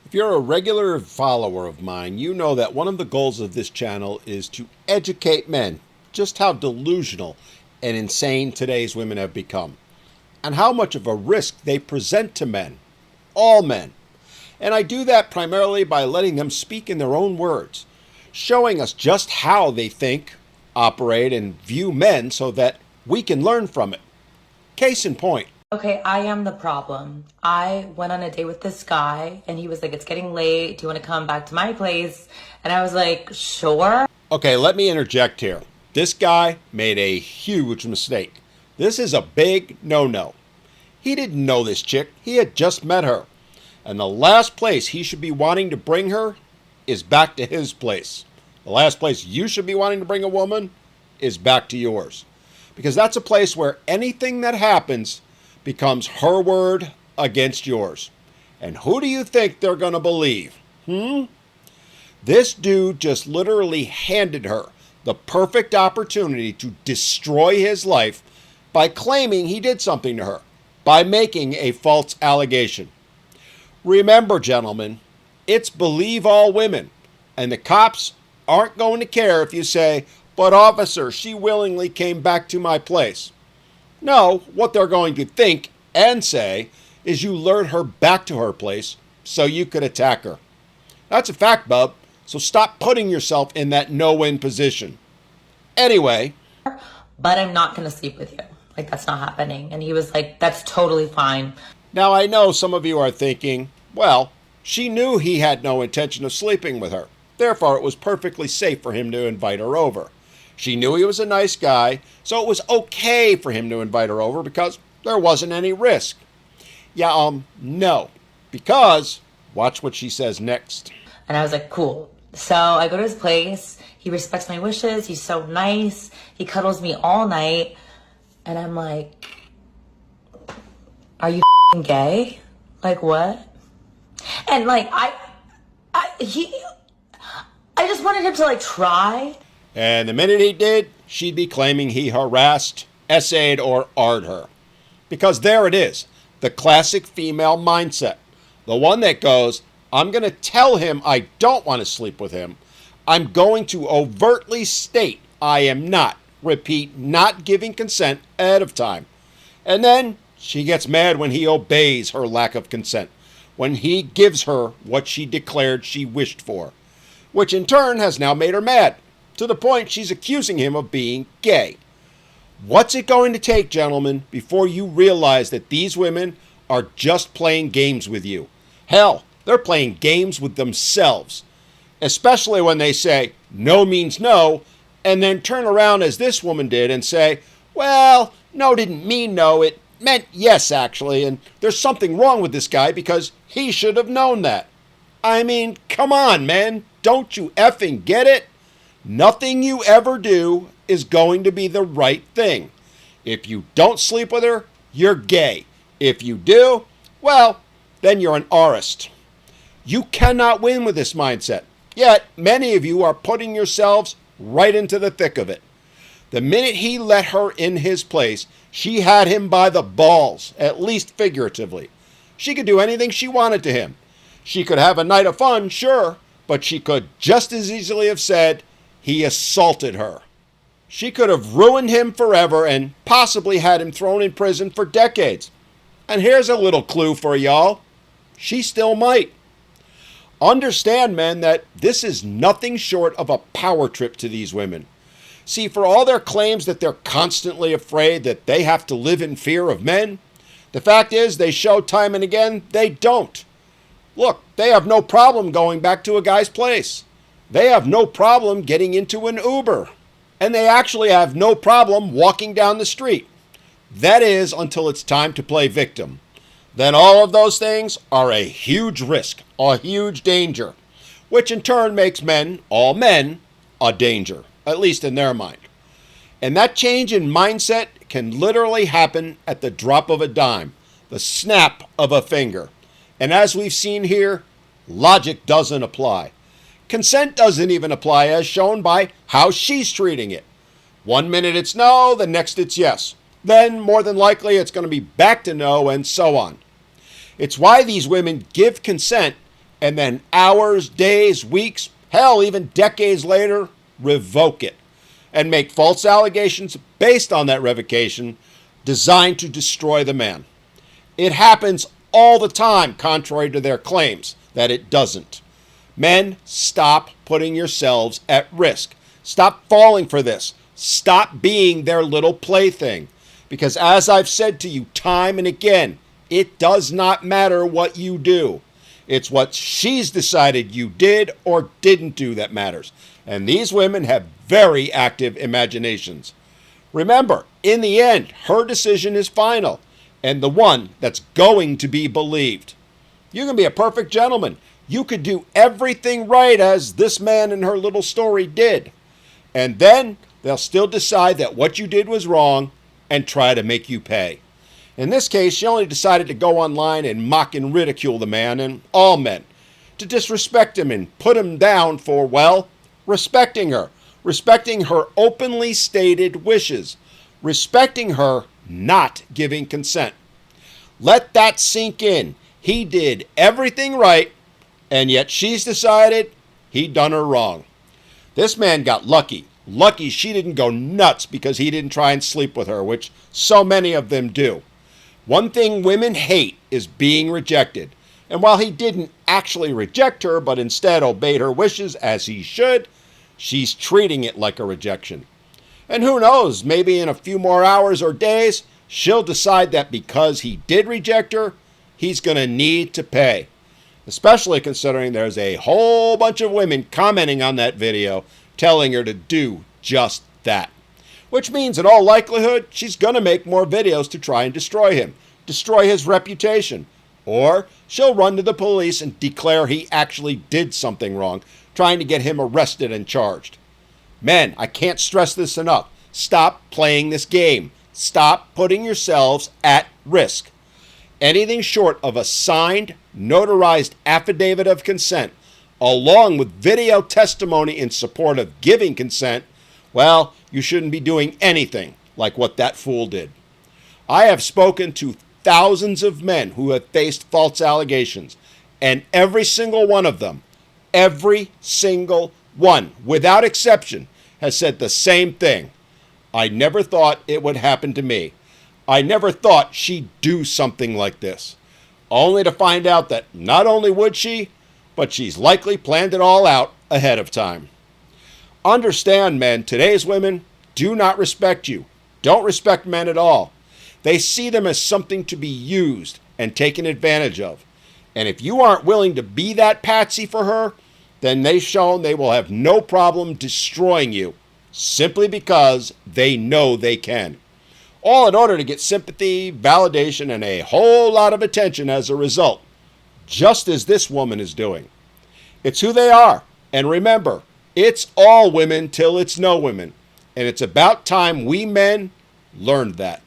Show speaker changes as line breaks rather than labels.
If you're a regular follower of mine, you know that one of the goals of this channel is to educate men just how delusional and insane today's women have become, and how much of a risk they present to men, all men. And I do that primarily by letting them speak in their own words, showing us just how they think, operate, and view men so that we can learn from it. Case in point.
Okay, I am the problem. I went on a date with this guy and he was like, it's getting late. Do you want to come back to my place? And I was like, sure.
Okay, let me interject here. This guy made a huge mistake. This is a big no-no. He didn't know this chick. He had just met her. And the last place he should be wanting to bring her is back to his place. The last place you should be wanting to bring a woman is back to yours. Because that's a place where anything that happens becomes her word against yours. And who do you think they're going to believe? This dude just literally handed her the perfect opportunity to destroy his life by claiming he did something to her, by making a false allegation. Remember, gentlemen, it's believe all women, and the cops aren't going to care if you say, but officer, she willingly came back to my place. No, what they're going to think and say is you lured her back to her place so you could attack her. That's a fact, bub, so stop putting yourself in that no-win position. Anyway.
But I'm not going to sleep with you. Like, that's not happening. And he was like, that's totally fine.
Now, I know some of you are thinking, well, she knew he had no intention of sleeping with her. Therefore, it was perfectly safe for him to invite her over. She knew he was a nice guy, so it was okay for him to invite her over because there wasn't any risk. Yeah, no. Because, watch what she says next.
And I was like, cool. So I go to his place. He respects my wishes. He's so nice. He cuddles me all night. And I'm like, are you gay? Like, what? And like, I just wanted him to like try.
And the minute he did, she'd be claiming he harassed, essayed, or R'd her. Because there it is, the classic female mindset. The one that goes, I'm going to tell him I don't want to sleep with him. I'm going to overtly state I am not, repeat, not giving consent ahead of time. And then she gets mad when he obeys her lack of consent, when he gives her what she declared she wished for, which in turn has now made her mad, to the point she's accusing him of being gay. What's it going to take, gentlemen, before you realize that these women are just playing games with you? Hell, they're playing games with themselves, especially when they say no means no, and then turn around as this woman did and say, well, no didn't mean no, it meant yes, actually, and there's something wrong with this guy because he should have known that. I mean, come on, man, don't you effing get it? Nothing you ever do is going to be the right thing. If you don't sleep with her, you're gay. If you do, well, then you're an artist. You cannot win with this mindset. Yet, many of you are putting yourselves right into the thick of it. The minute he let her in his place, she had him by the balls, at least figuratively. She could do anything she wanted to him. She could have a night of fun, sure, but she could just as easily have said, he assaulted her. She could have ruined him forever and possibly had him thrown in prison for decades. And here's a little clue for y'all. She still might. Understand, men, that this is nothing short of a power trip to these women. See, for all their claims that they're constantly afraid that they have to live in fear of men, the fact is they show time and again they don't. Look, they have no problem going back to a guy's place. They have no problem getting into an Uber. And they actually have no problem walking down the street. That is until it's time to play victim. Then all of those things are a huge risk, a huge danger, which in turn makes men, all men, a danger, at least in their mind. And that change in mindset can literally happen at the drop of a dime, the snap of a finger. And as we've seen here, logic doesn't apply. Consent doesn't even apply, as shown by how she's treating it. One minute it's no, the next it's yes. Then, more than likely, it's going to be back to no, and so on. It's why these women give consent and then hours, days, weeks, hell, even decades later, revoke it and make false allegations based on that revocation designed to destroy the man. It happens all the time, contrary to their claims that it doesn't. Men, stop putting yourselves at risk. Stop falling for this. Stop being their little plaything. Because as I've said to you time and again, it does not matter what you do. It's what she's decided you did or didn't do that matters. And these women have very active imaginations. Remember, in the end, her decision is final and the one that's going to be believed. You can be a perfect gentleman. You could do everything right as this man in her little story did. And then they'll still decide that what you did was wrong and try to make you pay. In this case, she only decided to go online and mock and ridicule the man and all men, to disrespect him and put him down for, well, respecting her openly stated wishes, respecting her not giving consent. Let that sink in. He did everything right, and yet she's decided he done her wrong. This man got lucky. Lucky she didn't go nuts because he didn't try and sleep with her, which so many of them do. One thing women hate is being rejected. And while he didn't actually reject her, but instead obeyed her wishes as he should, she's treating it like a rejection. And who knows, maybe in a few more hours or days, she'll decide that because he did reject her, he's going to need to pay. Especially considering there's a whole bunch of women commenting on that video telling her to do just that. Which means in all likelihood, she's going to make more videos to try and destroy him, destroy his reputation. Or she'll run to the police and declare he actually did something wrong, trying to get him arrested and charged. Men, I can't stress this enough. Stop playing this game. Stop putting yourselves at risk. Anything short of a signed, notarized affidavit of consent, along with video testimony in support of giving consent, well, you shouldn't be doing anything like what that fool did. I have spoken to thousands of men who have faced false allegations, and every single one of them, every single one, without exception, has said the same thing. I never thought it would happen to me. I never thought she'd do something like this. Only to find out that not only would she, but she's likely planned it all out ahead of time. Understand, men, today's women do not respect you. Don't respect men at all. They see them as something to be used and taken advantage of. And if you aren't willing to be that patsy for her, then they've shown they will have no problem destroying you simply because they know they can. All in order to get sympathy, validation, and a whole lot of attention as a result, just as this woman is doing. It's who they are. And remember, it's all women till it's no women. And it's about time we men learned that.